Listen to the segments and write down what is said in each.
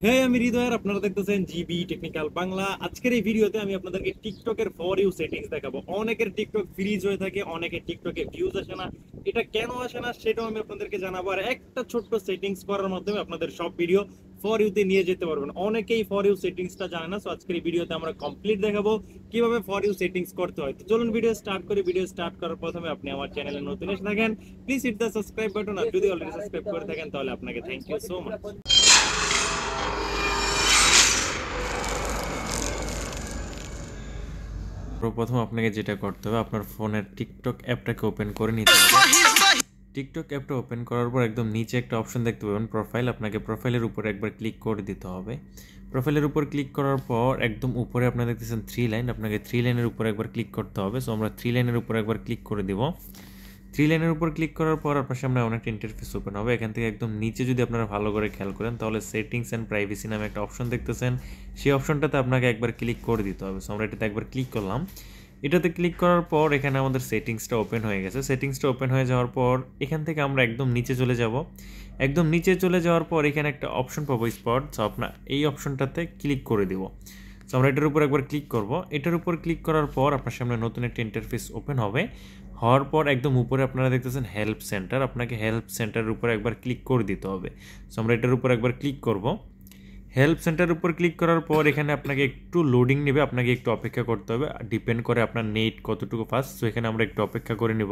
হ্যাঁ, আমি হৃদয়ের, আপনারা দেখতেছেন জিবি টেকনিক্যাল বাংলা। আজকের এই ভিডিওতে আমি আপনাদেরকে টিকটকের ফর ইউ সেটিংস দেখাবো। অনেকের টিকটক ফ্রিজ হয়ে থাকে, অনেকের টিকটকে ভিউজ আসে না। এটা কেন আসে না সেটাও আমি আপনাদেরকে জানাবো, আর একটা ছোট্ট সেটিংস করার মাধ্যমে আপনাদের সব ভিডিও ফর ইউতে নিয়ে যেতে পারবেন। অনেকেই ফর ইউ সেটিংসটা জানে না, সো আজকের এই ভিডিওতে আমরা কমপ্লিট দেখাবো কিভাবে ফর ইউ সেটিংস করতে হয়। তো চলুন ভিডিও স্টার্ট করি। ভিডিও স্টার্ট করার প্রথমে আপনি আমার চ্যানেলে নতুন এসে থাকেন, please hit the subscribe button. আর যদি অলরেডি সাবস্ক্রাইব করে থাকেন তাহলে আপনাকে থ্যাংক ইউ সো মাচ। প্রথম আপনাকে যেটা করতে হবে, আপনার ফোনের টিকটক অ্যাপটাকে ওপেন করে নিতে হবে। টিকটক অ্যাপটা ওপেন করার পর একদম নিচে একটা অপশন দেখতে পাবেন প্রোফাইল। আপনাকে প্রোফাইলের উপর একবার ক্লিক করে দিতে হবে। প্রোফাইলের উপর ক্লিক করার পর একদম উপরে আপনারা দেখতেছেন 3 লাইন, আপনাকে 3 লাইনের উপর একবার ক্লিক করতে হবে। সো আমরা 3 লাইনের উপর একবার ক্লিক করে দিব। 3 লাইনের উপর ক্লিক করার পর আপনার সামনে অনেকটা ইন্টারফেস ওপেন হবে। এখান থেকে একদম নিচে যদি আপনারা ভালো করে খেয়াল করেন তাহলে সেটিংস অ্যান্ড প্রাইভেসি নামে একটা অপশন দেখতেছেন, সেই অপশনটাতে আপনাকে একবার ক্লিক করে দিতে হবে। সো আমরা এটাতে একবার ক্লিক করলাম। এটাতে ক্লিক করার পর এখানে আমাদের সেটিংসটা ওপেন হয়ে গেছে। সেটিংসটা ওপেন হয়ে যাওয়ার পর এখান থেকে আমরা একদম নিচে চলে যাব। একদম নিচে চলে যাওয়ার পর এখানে একটা অপশন পাবো স্পট। সো আপনার এই অপশনটাতে ক্লিক করে দিব। সো আমরা এটার উপর একবার ক্লিক করব। এটার উপর ক্লিক করার পর আপনার সামনে নতুন একটা ইন্টারফেস ওপেন হবে। হওয়ার পর একদম উপরে আপনারা দেখতেছেন হেল্প সেন্টার, আপনাকে হেল্প সেন্টারের উপর একবার ক্লিক করে দিতে হবে। সো আমরা এটার উপর একবার ক্লিক করব। হেল্প সেন্টারের উপর ক্লিক করার পর এখানে আপনাকে একটু লোডিং নেবে, আপনাকে একটু অপেক্ষা করতে হবে, ডিপেন্ড করে আপনার নেট কতটুকু ফাস্ট। সো এখানে আমরা একটু অপেক্ষা করে নেব।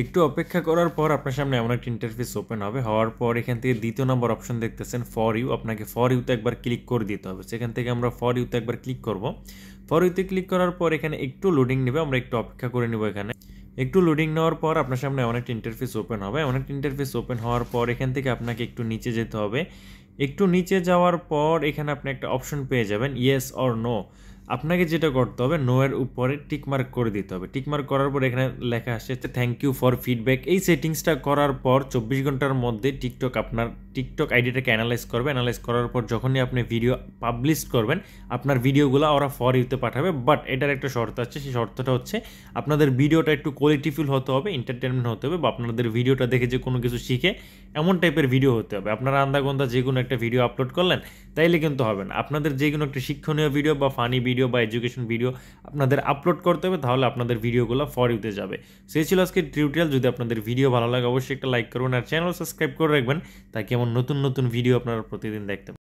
একটু অপেক্ষা করার পর আপনার সামনে এমন একটা ইন্টারফেস ওপেন হবে। হওয়ার পর এখান থেকে দ্বিতীয় নম্বর অপশন দেখতেছেন ফর ইউ, আপনাকে ফর ইউতে একবার ক্লিক করে দিতে হবে। সেখান থেকে আমরা ফর ইউতে একবার ক্লিক করব। ফর ইউতে ক্লিক করার পর এখানে একটু লোডিং নেবে, আমরা একটু অপেক্ষা করে নেব। এখানে একটু লোডিং নেওয়ার পর আপনার সামনে অনেকটা ইন্টারফেস ওপেন হবে। অনেকটা ইন্টারফেস ওপেন হওয়ার পর এখান থেকে আপনাকে একটু নিচে যেতে হবে। একটু নিচে যাওয়ার পর এখানে আপনি একটা অপশন পেয়ে যাবেন ইয়েস অর নো। আপনাকে যেটা করতে হবে, নো এর উপরে টিকমার্ক করে দিতে হবে। টিকমার্ক করার পর এখানে লেখা আসছে থ্যাংক ইউ ফর ফিডব্যাক। এই সেটিংসটা করার পর 24 ঘন্টার মধ্যে টিকটক আপনার টিকটক আইডিটাকে অ্যানালাইজ করবে। অ্যানালাইজ করার পর যখনই আপনি ভিডিও পাবলিশ করবেন আপনার ভিডিওগুলো ওরা ফর ইউতে পাঠাবে। বাট এটার একটা শর্ত আছে, সেই শর্তটা হচ্ছে আপনাদের ভিডিওটা একটু কোয়ালিটিফুল হতে হবে, এন্টারটেনমেন্ট হতে হবে, বা আপনাদের ভিডিওটা দেখে যে কোনো কিছু শিখে এমন টাইপের ভিডিও হতে হবে। আপনারা আন্দাগন্দা যে কোনো একটা ভিডিও আপলোড করলেন তাইলে কিন্তু হবে না। আপনাদের যে কোনো একটা শিক্ষণীয় ভিডিও বা ফানি ভিডিও বা এডুকেশন ভিডিও আপনাদের আপলোড করতে হবে, তাহলে আপনাদের ভিডিওগুলো ফর ইউতে যাবে। সেই ছিল আজকে টিউটোরিয়াল। যদি আপনাদের ভিডিও ভালো লাগে অবশ্যই একটা লাইক করুন আর চ্যানেল সাবস্ক্রাইব করে রাখবেন, তাকে এমন নতুন নতুন ভিডিও আপনারা প্রতিদিন দেখতে পারেন।